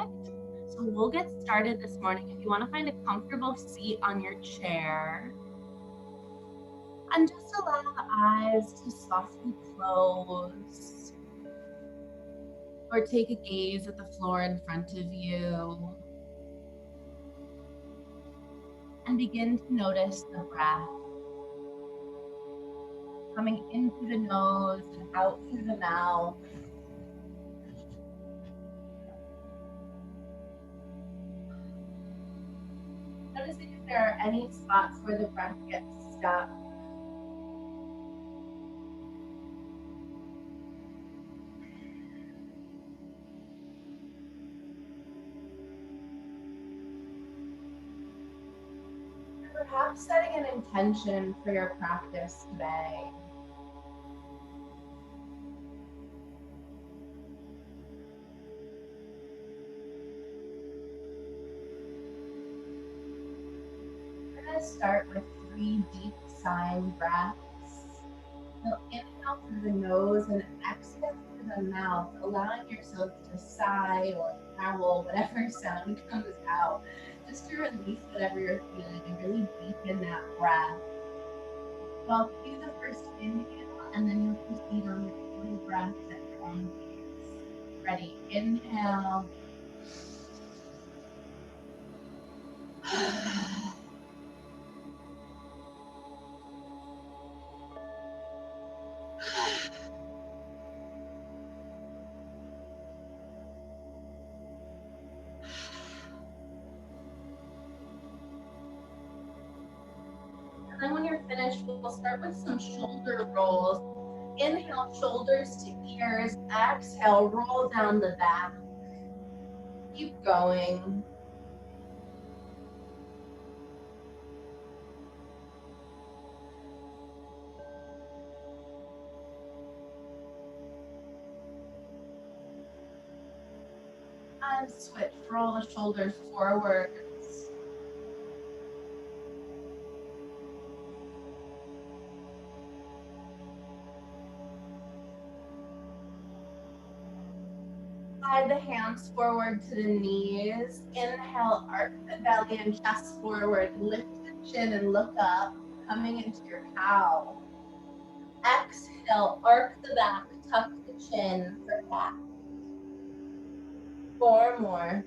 Perfect. So we'll get started this morning. If you want to find a comfortable seat on your chair, and just allow the eyes to softly close, or take a gaze at the floor in front of you, and begin to notice the breath coming in through the nose and out through the mouth. Noticing if there are any spots where the breath gets stuck. And perhaps setting an intention for your practice today. Start with 3 deep sighing breaths. So inhale through the nose and exhale through the mouth, allowing yourself to sigh or howl, whatever sound comes out, just to release whatever you're feeling and really deepen that breath. So I'll cue the first inhale, and then you'll proceed on your 3 breaths at your own pace. Ready? Inhale. And then when you're finished, we'll start with some shoulder rolls. Inhale, shoulders to ears. Exhale, roll down the back. Keep going. And switch, roll the shoulders forwards. Slide the hands forward to the knees. Inhale, arch the belly and chest forward. Lift the chin and look up, coming into your cow. Exhale, arc the back, tuck the chin for cat. 4 more.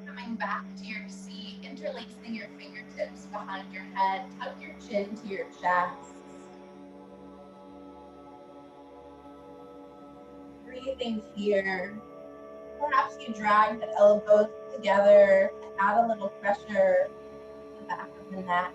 Coming back to your seat, interlacing your fingertips behind your head, tuck your chin to your chest. Breathing here. Perhaps you drag the elbows together to add a little pressure to the back of the neck.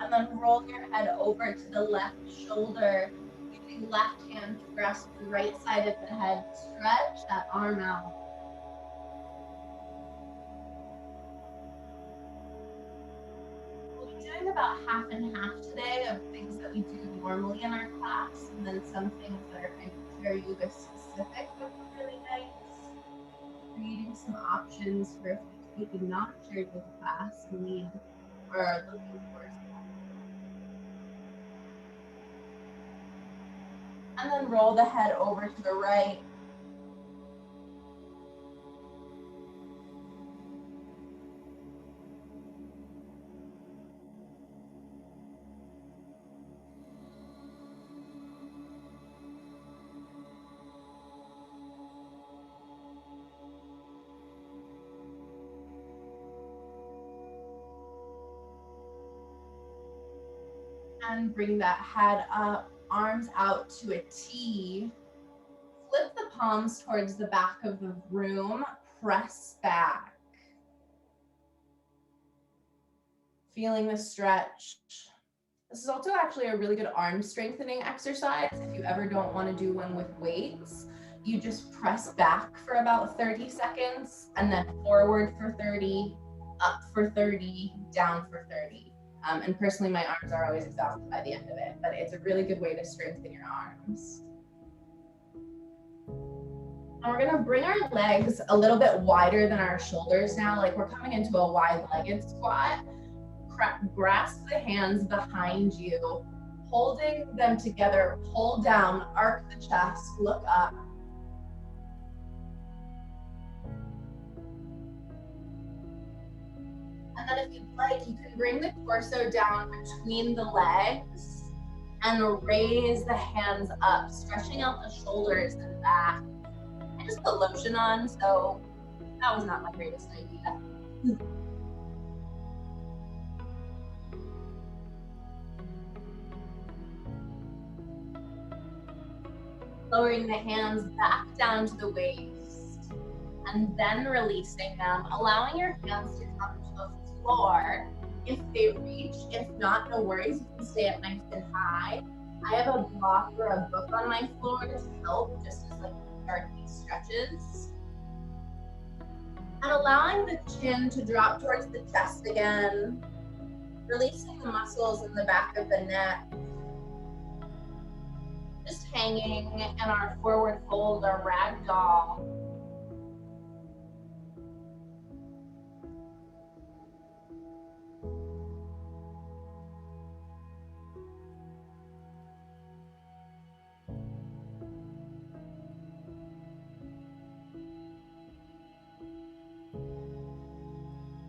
And then roll your head over to the left shoulder, using left hand to grasp the right side of the head. Stretch that arm out. We'll be doing about half and half today of things that we do normally in our class, and then some things that are kind of Chair Yoga specific would be really nice. Creating some options for if you take a not Chair Yoga class and need or are looking for. And then roll the head over to the right. And bring that head up, arms out to a T. Flip the palms towards the back of the room, press back. Feeling the stretch. This is also actually a really good arm strengthening exercise. If you ever don't want to do one with weights, you just press back for about 30 seconds and then forward for 30, up for 30, down for 30. And personally, my arms are always exhausted by the end of it, but it's a really good way to strengthen your arms. And we're gonna bring our legs a little bit wider than our shoulders now, like we're coming into a wide-legged squat. Grasp the hands behind you, holding them together, pull down, arc the chest, look up. And then if you'd like, you can bring the torso down between the legs and raise the hands up, stretching out the shoulders and back. I just put lotion on, so that was not my greatest idea. Lowering the hands back down to the waist and then releasing them, allowing your hands to come to the floor if they reach. If not, no worries, you can stay up nice and high. I have a block or a book on my floor to help, just as like start these stretches. And allowing the chin to drop towards the chest again, releasing the muscles in the back of the neck. Just hanging in our forward fold, our ragdoll.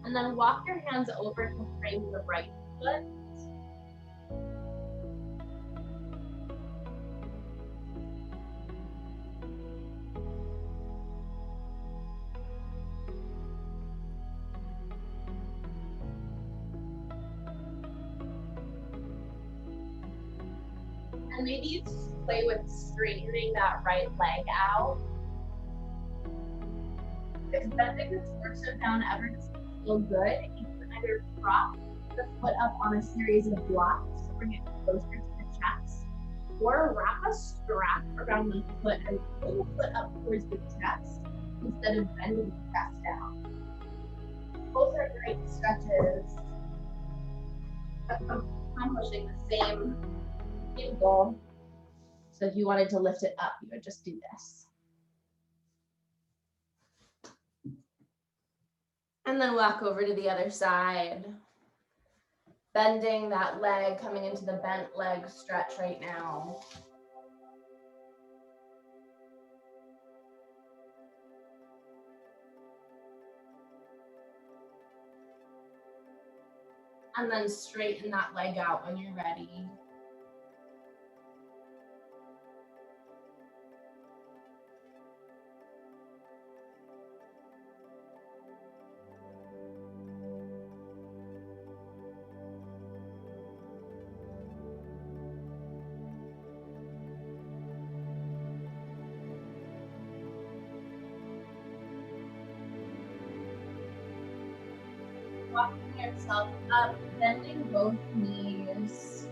And then walk your hands over to frame the right foot. And maybe you just play with straightening that right leg out. If bending the torso down ever doesn't feel good, you can either prop the foot up on a series of blocks to bring it closer to the chest, or wrap a strap around the foot and pull the foot up towards the chest instead of bending the chest down. Both are great stretches, accomplishing the same goal. So if you wanted to lift it up, you would just do this. And then walk over to the other side. Bending that leg, coming into the bent leg stretch right now. And then straighten that leg out when you're ready. Walking yourself up, bending both knees.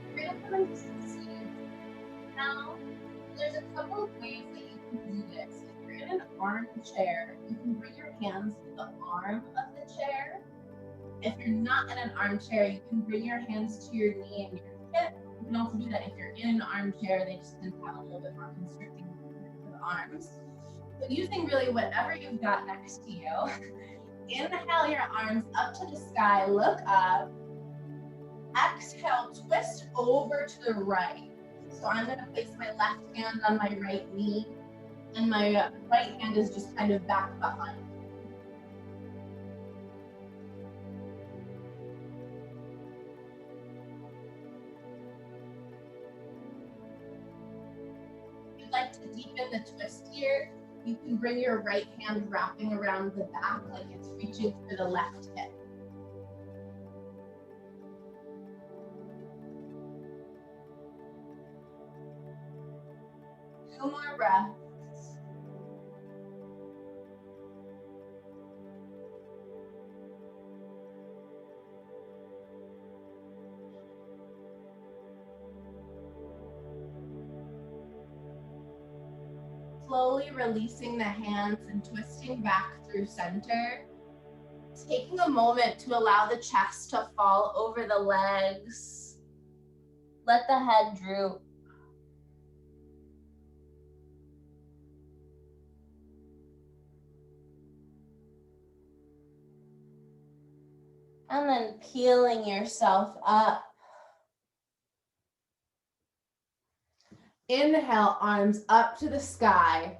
We're gonna come into some seated. Now, there's a couple of ways that you can do this. If you're in an armchair, you can bring your hands to the arm of the chair. If you're not in an armchair, you can bring your hands to your knee and your hip. You can also do that if you're in an armchair. They just tend to have a little bit more constricting for the arms. But using really whatever you've got next to you, inhale your arms up to the sky, look up. Exhale, twist over to the right. So I'm gonna place my left hand on my right knee, and my right hand is just kind of back behind. If you'd like to deepen the twist here, you can bring your right hand wrapping around the back like it's reaching for the left hip. Two more breaths. slowly releasing the hands and twisting back through center. Taking a moment to allow the chest to fall over the legs. Let the head droop. And then peeling yourself up. Inhale, arms up to the sky.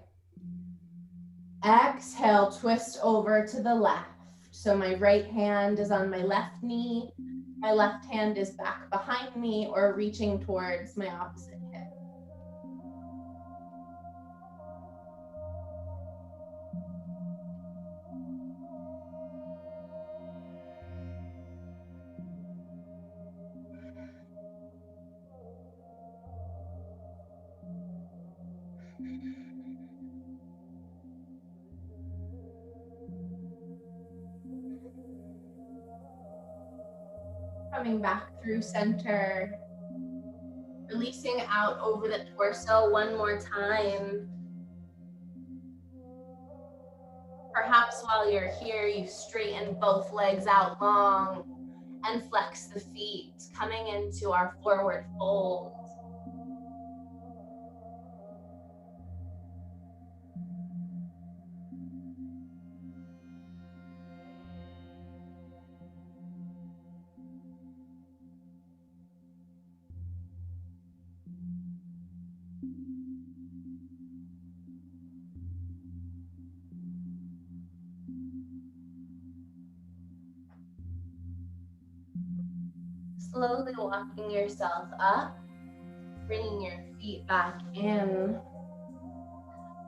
Exhale, twist over to the left. So my right hand is on my left knee. My left hand is back behind me or reaching towards my opposite hip. Coming back through center. Releasing out over the torso one more time. Perhaps while you're here, you straighten both legs out long and flex the feet, coming into our forward fold. Slowly walking yourself up, bringing your feet back in,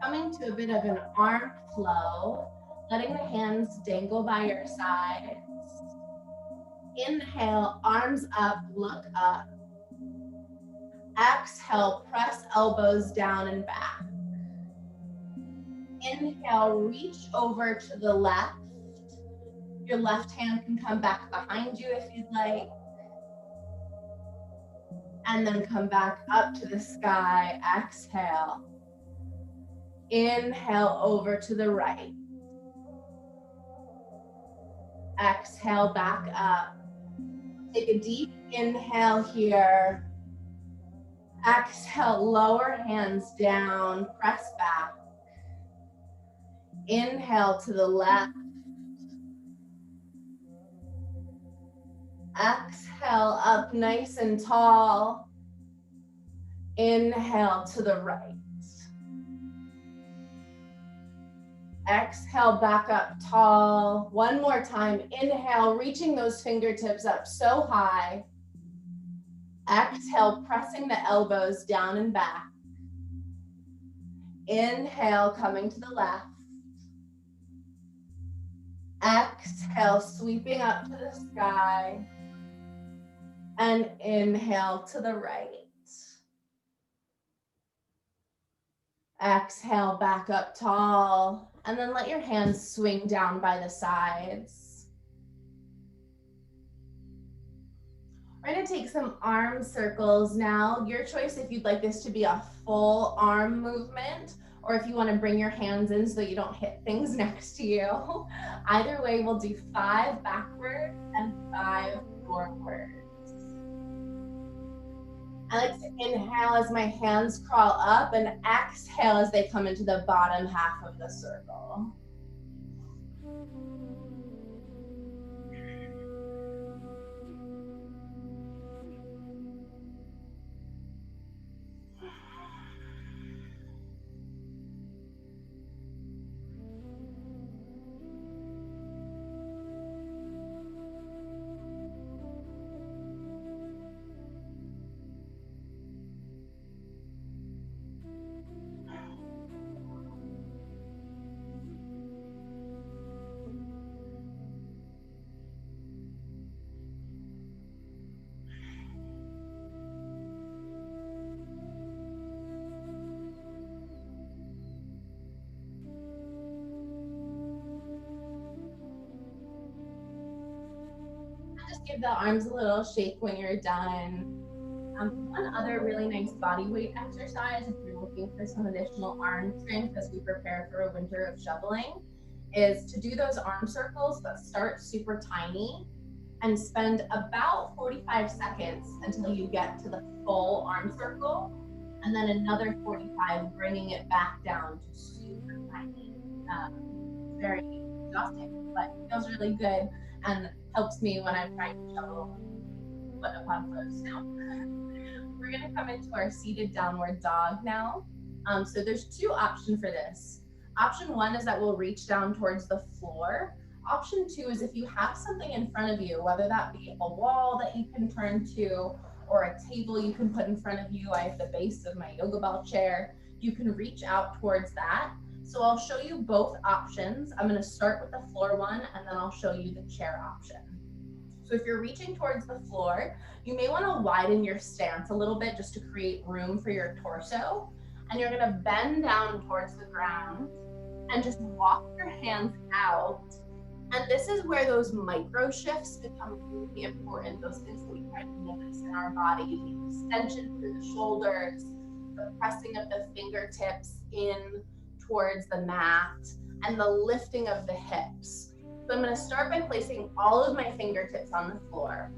coming to a bit of an arm flow, letting the hands dangle by your sides. Inhale, arms up, look up. Exhale, press elbows down and back. Inhale, reach over to the left. Your left hand can come back behind you if you'd like. And then come back up to the sky. Exhale. Inhale over to the right. Exhale back up. Take a deep inhale here. Exhale, lower hands down, press back. Inhale to the left. Exhale up nice and tall. Inhale to the right. Exhale back up tall. One more time. Inhale, reaching those fingertips up so high. Exhale, pressing the elbows down and back. Inhale, coming to the left. Exhale, sweeping up to the sky. And inhale to the right. Exhale, back up tall. And then let your hands swing down by the sides. We're going to take some arm circles now. Your choice if you'd like this to be a full arm movement or if you want to bring your hands in so you don't hit things next to you. Either way, we'll do 5 backwards and 5 forwards. I like to inhale as my hands crawl up and exhale as they come into the bottom half of the circle. Just give the arms a little shake when you're done. One other really nice body weight exercise, if you're looking for some additional arm strength as we prepare for a winter of shoveling, is to do those arm circles that start super tiny and spend about 45 seconds until you get to the full arm circle, and then another 45 bringing it back down to super tiny. Very exhausting, but feels really good and helps me when I'm trying to shovel foot upon foot of snow. We're gonna come into our seated downward dog now. So there's two options for this. Option one is that we'll reach down towards the floor. Option two is if you have something in front of you, whether that be a wall that you can turn to or a table you can put in front of you. I have the base of my yoga ball chair. You can reach out towards that. So I'll show you both options. I'm gonna start with the floor one and then I'll show you the chair option. So if you're reaching towards the floor, you may want to widen your stance a little bit just to create room for your torso. And you're going to bend down towards the ground and just walk your hands out. And this is where those micro shifts become really important, those things that we try to notice in our body, the extension through the shoulders, the pressing of the fingertips in towards the mat, and the lifting of the hips. So I'm going to start by placing all of my fingertips on the floor,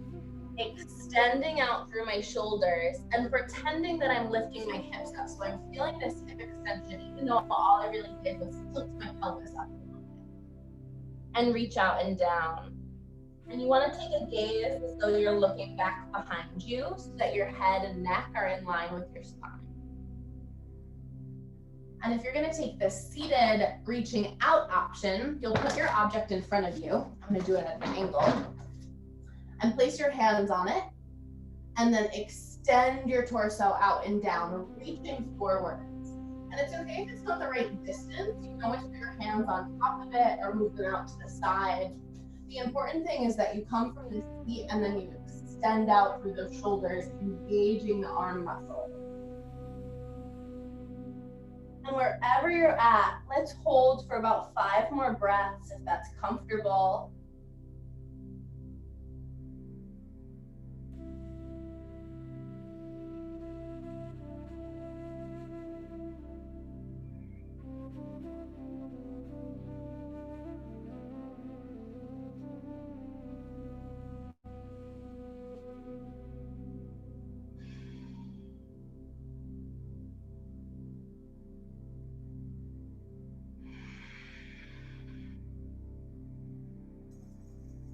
extending out through my shoulders and pretending that I'm lifting my hips up. So I'm feeling this hip extension, even though all I really did was tilt my pelvis up a little bit. And reach out and down. And you want to take a gaze as though you're looking back behind you so that your head and neck are in line with your spine. And if you're going to take the seated reaching out option, you'll put your object in front of you. I'm going to do it at an angle. And place your hands on it. And then extend your torso out and down, reaching forwards. And it's okay if it's not the right distance. You can always put your hands on top of it or move them out to the side. The important thing is that you come from the seat and then you extend out through the shoulders, engaging the arm muscle. And wherever you're at, let's hold for about 5 more breaths if that's comfortable.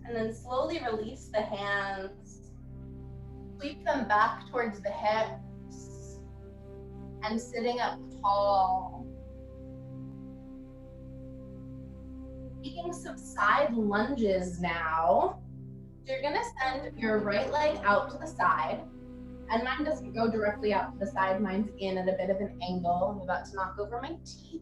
And then slowly release the hands. Sweep them back towards the hips. And sitting up tall. Taking some side lunges now. So you're gonna send your right leg out to the side. And mine doesn't go directly out to the side. Mine's in at a bit of an angle. I'm about to knock over my teeth.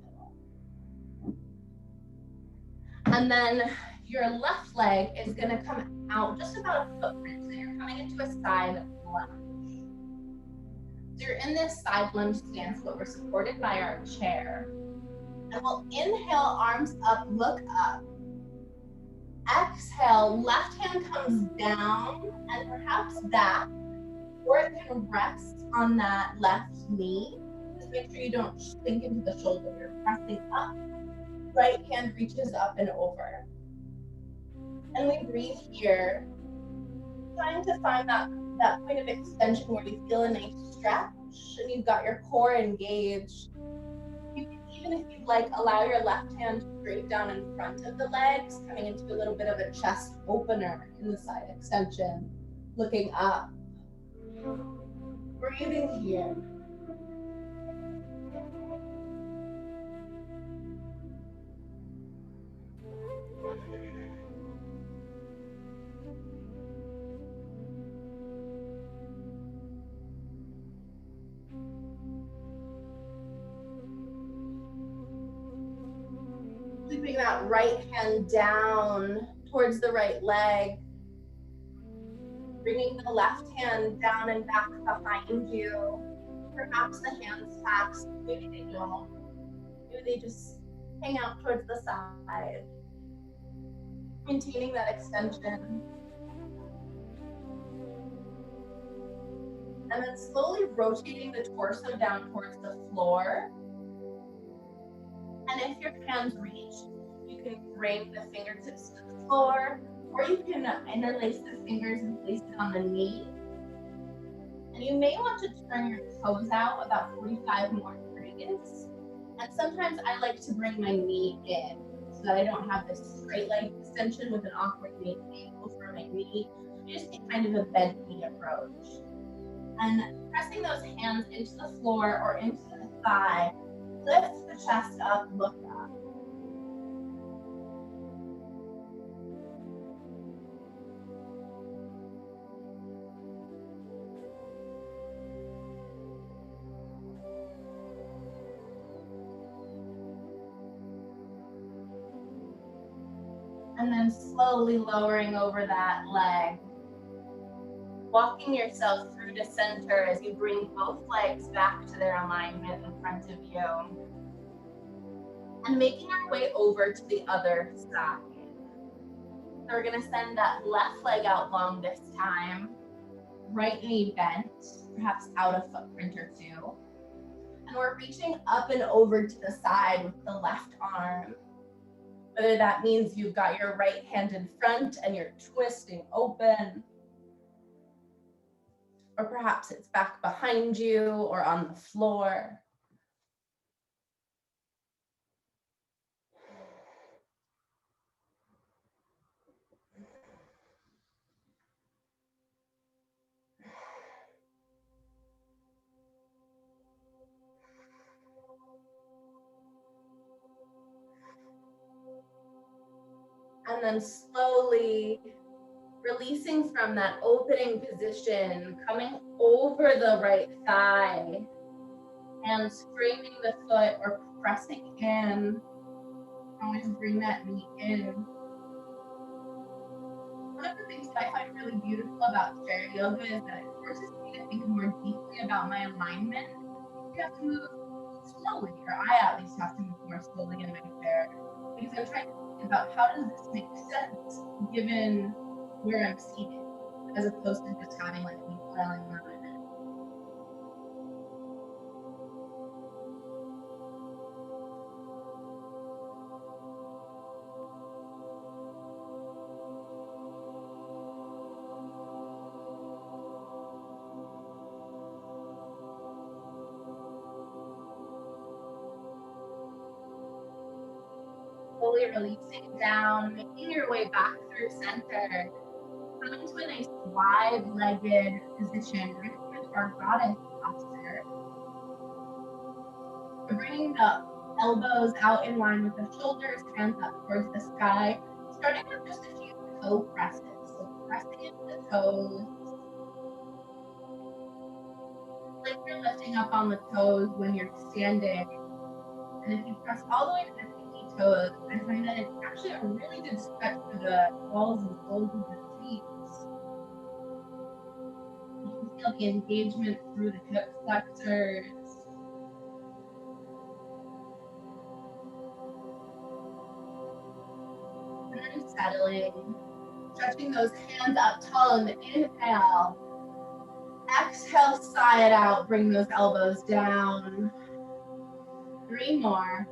And then your left leg is going to come out just about a footprint. So you're coming into a side lunge. So you're in this side lunge stance, but we're supported by our chair. And we'll inhale, arms up, look up. Exhale, left hand comes down and perhaps back, or it can rest on that left knee. Just make sure you don't sink into the shoulder. You're pressing up. Right hand reaches up and over. And we breathe here, trying to find that point of extension where you feel a nice stretch and you've got your core engaged. You can, even if you'd like, allow your left hand to drape down in front of the legs, coming into a little bit of a chest opener in the side extension, looking up. Breathing here. Sweeping that right hand down towards the right leg. Bringing the left hand down and back behind you. Perhaps the hands tap, maybe they don't. Maybe they just hang out towards the side. Maintaining that extension. And then slowly rotating the torso down towards the floor. And if your hands reach, you can bring the fingertips to the floor, or you can interlace the fingers and place it on the knee. And you may want to turn your toes out about 45 more degrees. And sometimes I like to bring my knee in so that I don't have this straight leg extension with an awkward angle for my knee. You just take kind of a bent knee approach. And pressing those hands into the floor or into the thigh, lift the chest up, look up. And then slowly lowering over that leg. Walking yourself through to center as you bring both legs back to their alignment in front of you. And making our way over to the other side. So we're gonna send that left leg out long this time. Right knee bent, perhaps out a footprint or two. And we're reaching up and over to the side with the left arm. Whether that means you've got your right hand in front and you're twisting open, or perhaps it's back behind you or on the floor. And then slowly releasing from that opening position, coming over the right thigh and scraping the foot or pressing in. Always bring that knee in. One of the things that I find really beautiful about chair yoga is that it forces me to think more deeply about my alignment. You have to move slowly, or I at least have to move more slowly in my chair, because I'm trying to think about how does this make sense given where I'm seated, as opposed to just having like me flailing around. Slowly releasing down, making your way back through center. Come into a nice wide-legged position, right into our goddess posture. We're bringing the elbows out in line with the shoulders, hands up towards the sky, starting with just a few toe presses. So pressing into the toes, like you're lifting up on the toes when you're standing. And if you press all the way to the pinky toes, I find that it's actually a really good stretch for the balls and soles of the feet. You can feel the engagement through the hip flexors. And then settling, stretching those hands up tall in the inhale. Exhale, sigh it out, bring those elbows down. 3 more.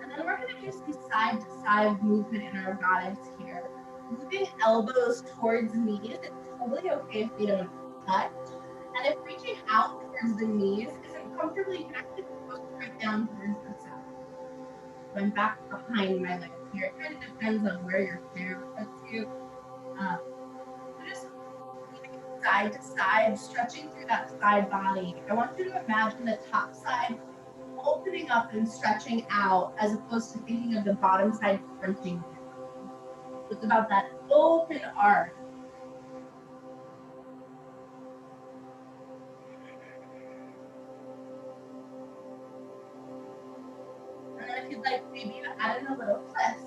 And then we're gonna do some side to side movement in our goddess here. Moving elbows towards knees. It's totally okay if they don't touch. And if reaching out towards the knees isn't comfortable, you can actually push right down towards the side. Going back behind my legs here. It kind of depends on where your chair puts you. So just side to side, stretching through that side body. I want you to imagine the top side opening up and stretching out as opposed to thinking of the bottom side crunching down. It's about that open arc. And then if you'd like, maybe you add in a little twist.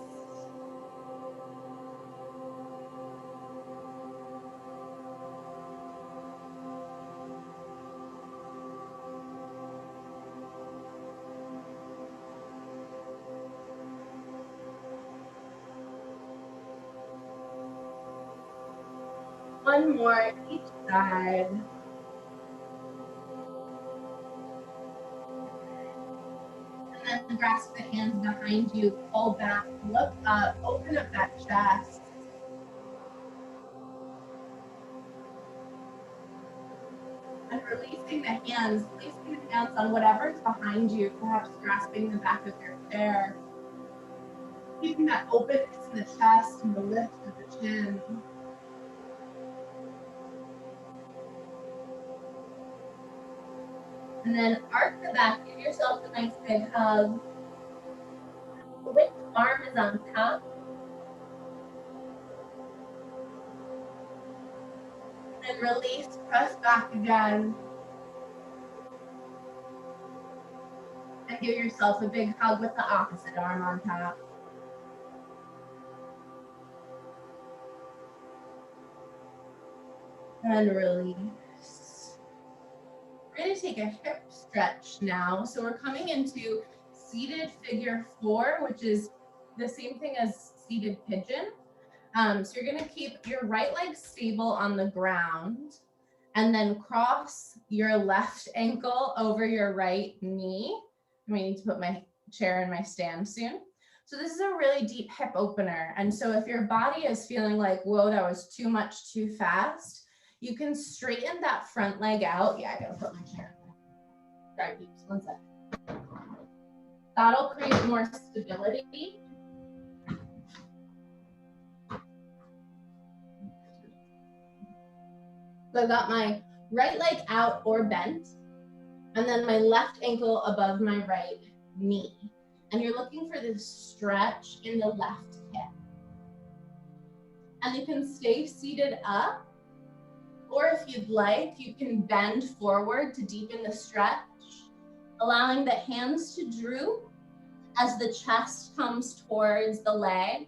One more each side. And then grasp the hands behind you, pull back, look up, open up that chest. And releasing the hands, placing the hands on whatever's behind you, perhaps grasping the back of your chair. Keeping that openness in the chest and the lift of the chin. And then arc the back, give yourself a nice big hug. Which arm is on top? And release, press back again. And give yourself a big hug with the opposite arm on top. And release. We're going to take a hip stretch now. So we're coming into seated figure 4, which is the same thing as seated pigeon. So you're going to keep your right leg stable on the ground and then cross your left ankle over your right knee. I need to put my chair in my stand soon. So this is a really deep hip opener. And so if your body is feeling like, whoa, that was too much, too fast, you can straighten that front leg out. Yeah, I gotta put my chair. Sorry, peeps, one second. That'll create more stability. So I got my right leg out or bent, and then my left ankle above my right knee. And you're looking for this stretch in the left hip. And you can stay seated up, or if you'd like, you can bend forward to deepen the stretch, allowing the hands to droop as the chest comes towards the leg.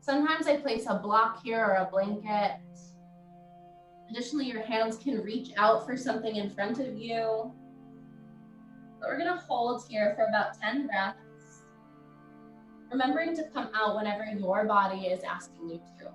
Sometimes I place a block here or a blanket. Additionally, your hands can reach out for something in front of you. But we're gonna hold here for about 10 breaths, remembering to come out whenever your body is asking you to.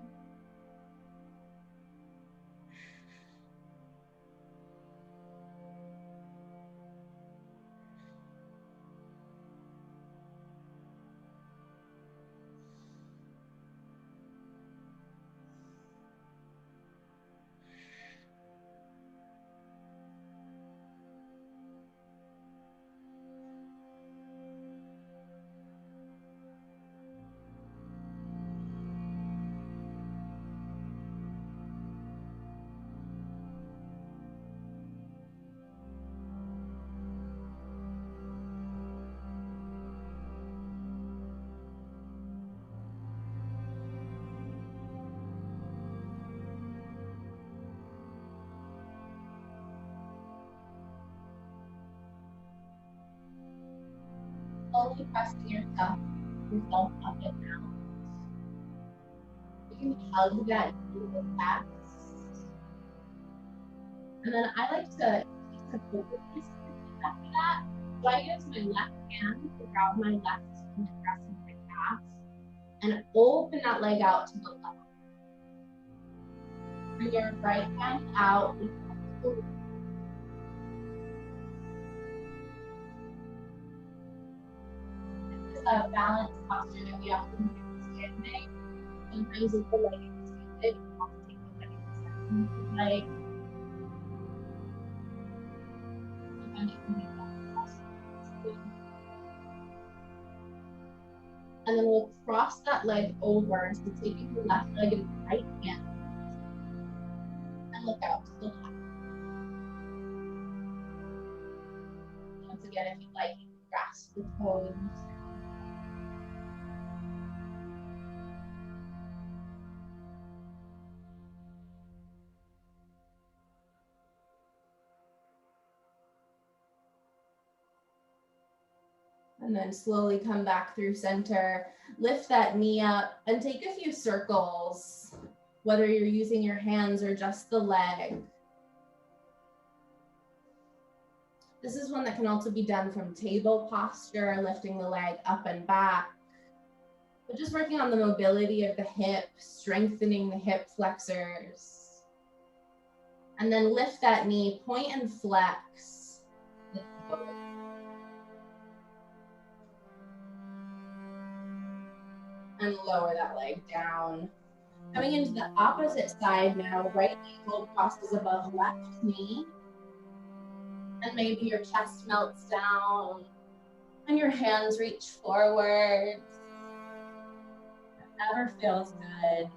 Slowly pressing yourself up and down. You can hug that knee with that. And then I like to focus after that. So I use my left hand to grab my left and press my calf and open that leg out to the left. Bring your right hand out. It's a balanced posture that we often do standing. Sometimes if the leg is extended, you want to take the leg extended leg. Sometimes it can be and then we'll cross that leg over. So taking the left leg in the right hand and look out to the left. Once again, if you'd like, you can grasp the toes. And then slowly come back through center, lift that knee up and take a few circles, whether you're using your hands or just the leg. This is one that can also be done from table posture, lifting the leg up and back, but just working on the mobility of the hip, strengthening the hip flexors. And then lift that knee, point and flex. And lower that leg down. Coming into the opposite side now, right ankle crosses above left knee. And maybe your chest melts down and your hands reach forward. Whatever feels good.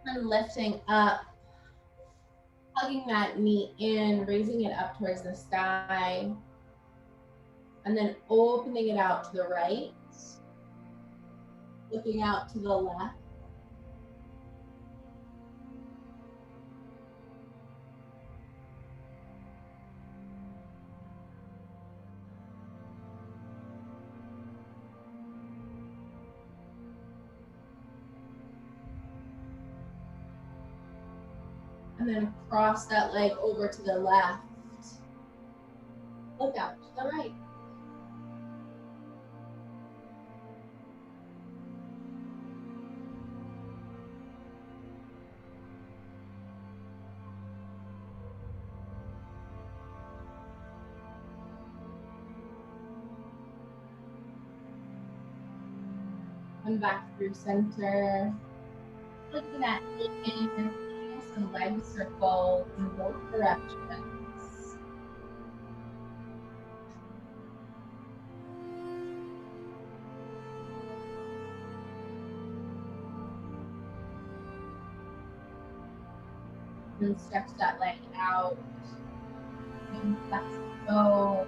And lifting up, hugging that knee in, raising it up towards the sky, and then opening it out to the right, looking out to the left. And then cross that leg over to the left. Look out to the right. And back through center. Looking at in some leg circles in both directions. And stretch that leg out. And flex the toes.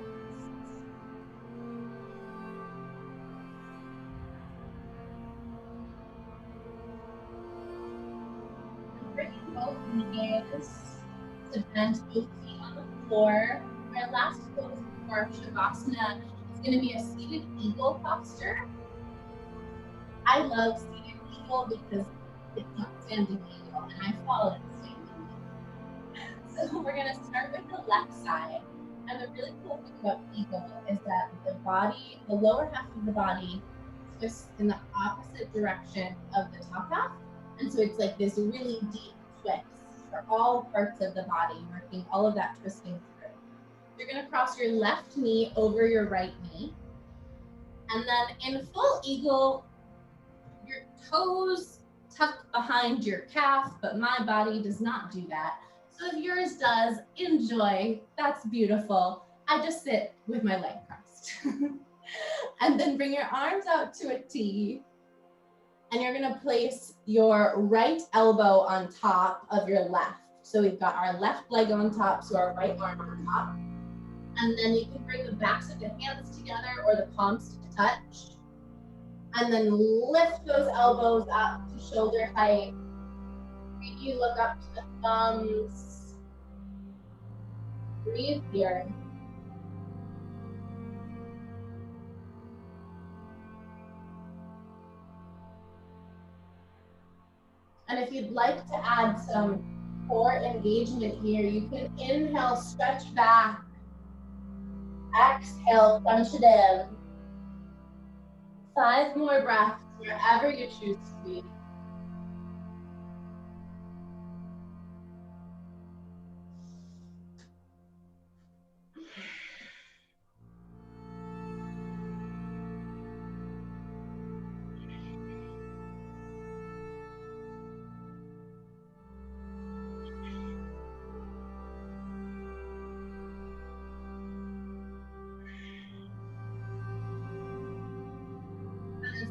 Bringing both knees to bend both feet on the floor. Our last pose before Shavasana is going to be a seated eagle posture. I love seated eagle because it's not standing eagle, and I fall in standing eagle. So we're going to start with the left side. And the really cool thing about eagle is that the body, the lower half of the body, twists in the opposite direction of the top half. And so it's like this really deep twist for all parts of the body, working all of that twisting through. You're going to cross your left knee over your right knee. And then in full eagle, your toes tuck behind your calf, but my body does not do that. So if yours does, enjoy. That's beautiful. I just sit with my leg crossed. And then bring your arms out to a T. And you're going to place your right elbow on top of your left. So we've got our left leg on top, so our right arm on top. And then you can bring the backs of the hands together or the palms to touch. And then lift those elbows up to shoulder height. Maybe look up to the thumbs. Breathe here. And if you'd like to add some core engagement here, you can inhale, stretch back. Exhale, crunch it in. 5 more breaths wherever you choose to be.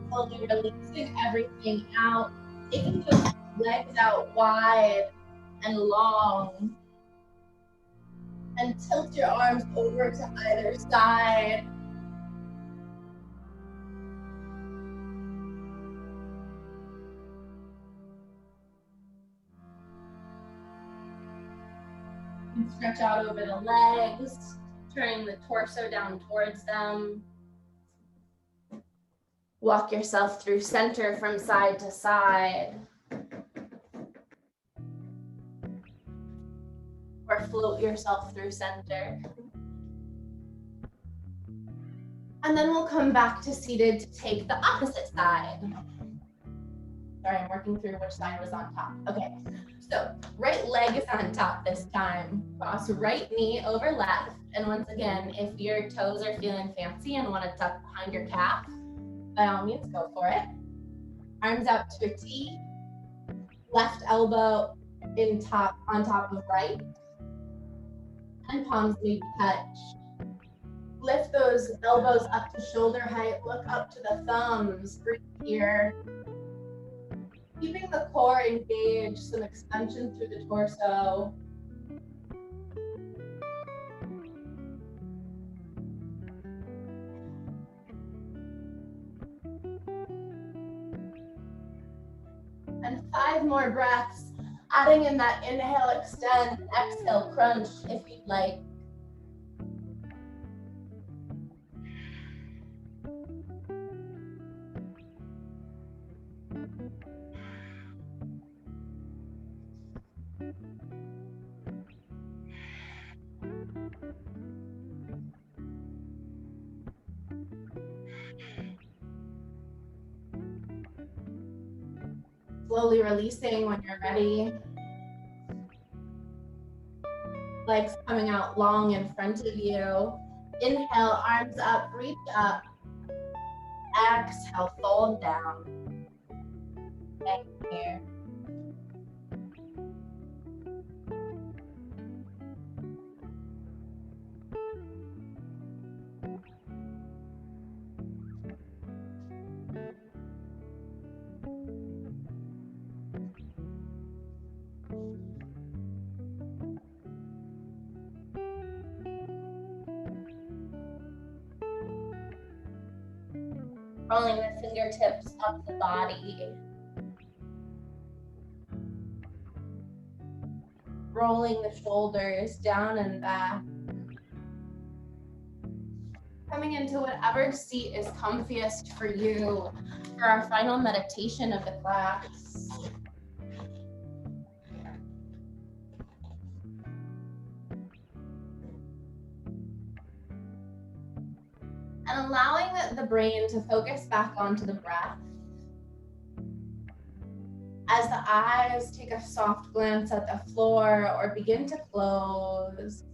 Slowly releasing everything out, taking those legs out wide and long. And tilt your arms over to either side. And stretch out over the legs, turning the torso down towards them. Walk yourself through center from side to side. Or float yourself through center. And then we'll come back to seated to take the opposite side. Sorry, I'm working through which side was on top. Okay, so right leg is on top this time. Cross right knee over left. And once again, if your toes are feeling fancy and want to tuck behind your calf, by all means, go for it. Arms out to a T. Left elbow on top of right. And palms maybe touch. Lift those elbows up to shoulder height. Look up to the thumbs. Breathe here. Keeping the core engaged, some extension through the torso. And 5 more breaths. Adding in that inhale, extend, exhale, crunch if you'd like. Slowly releasing when you're ready. Legs coming out long in front of you. Inhale, arms up, reach up. Exhale, fold down. Thank you. Rolling the fingertips up the body. Rolling the shoulders down and back. Coming into whatever seat is comfiest for you for our final meditation of the class. And allowing the brain to focus back onto the breath. As the eyes take a soft glance at the floor or begin to close.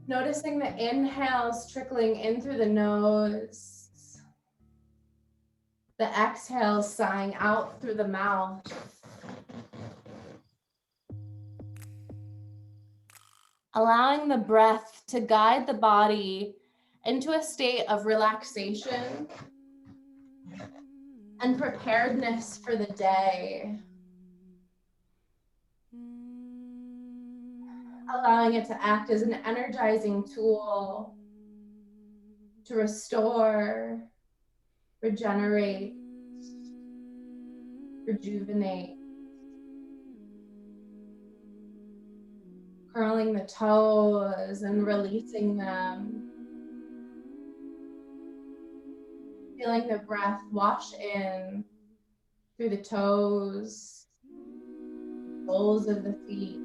Noticing the inhales trickling in through the nose. The exhales sighing out through the mouth. Allowing the breath to guide the body into a state of relaxation and preparedness for the day. Allowing it to act as an energizing tool to restore, regenerate, rejuvenate. Curling the toes and releasing them. Feeling the breath wash in through the toes, soles of the feet,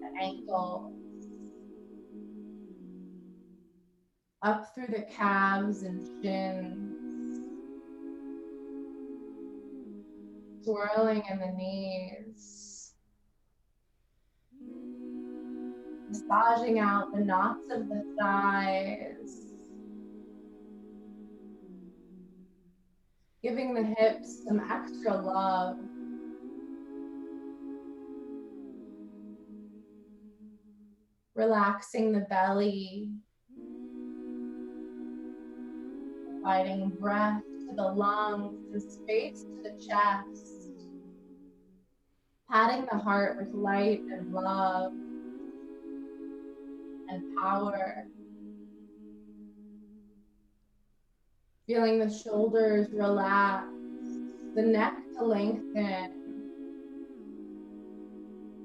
the ankles, up through the calves and shins, swirling in the knees. Massaging out the knots of the thighs. Giving the hips some extra love. Relaxing the belly. Inviting breath to the lungs and space to the chest. Patting the heart with light and love and power. Feeling the shoulders relax, the neck to lengthen,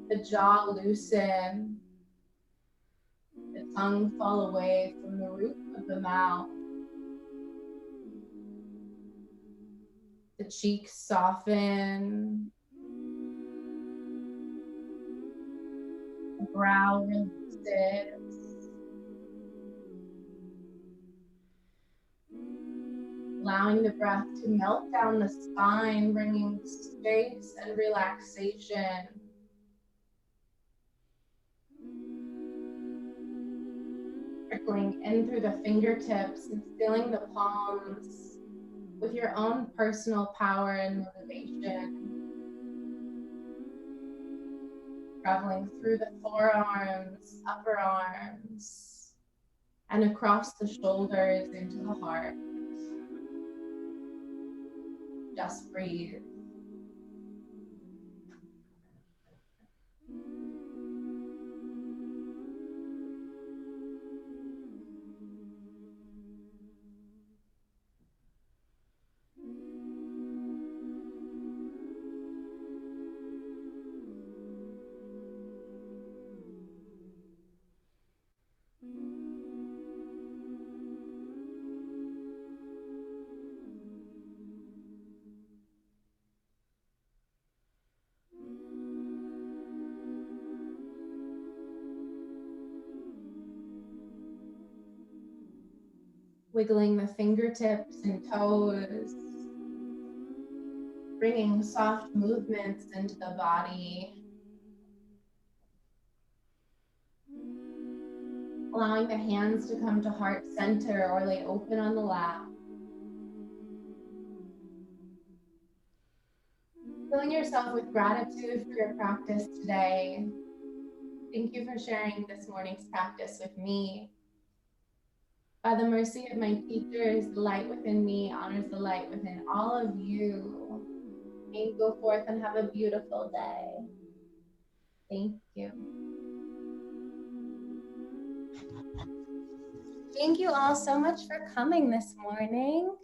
the jaw loosen, the tongue fall away from the roof of the mouth, the cheeks soften, the brow releases, allowing the breath to melt down the spine, bringing space and relaxation. Trickling in through the fingertips and filling the palms with your own personal power and motivation. Traveling through the forearms, upper arms, and across the shoulders into the heart. Just breathe. Wiggling the fingertips and toes, bringing soft movements into the body, allowing the hands to come to heart center or lay open on the lap. Filling yourself with gratitude for your practice today. Thank you for sharing this morning's practice with me. By the mercy of my teachers, the light within me honors the light within all of you. May you go forth and have a beautiful day. Thank you. Thank you all so much for coming this morning.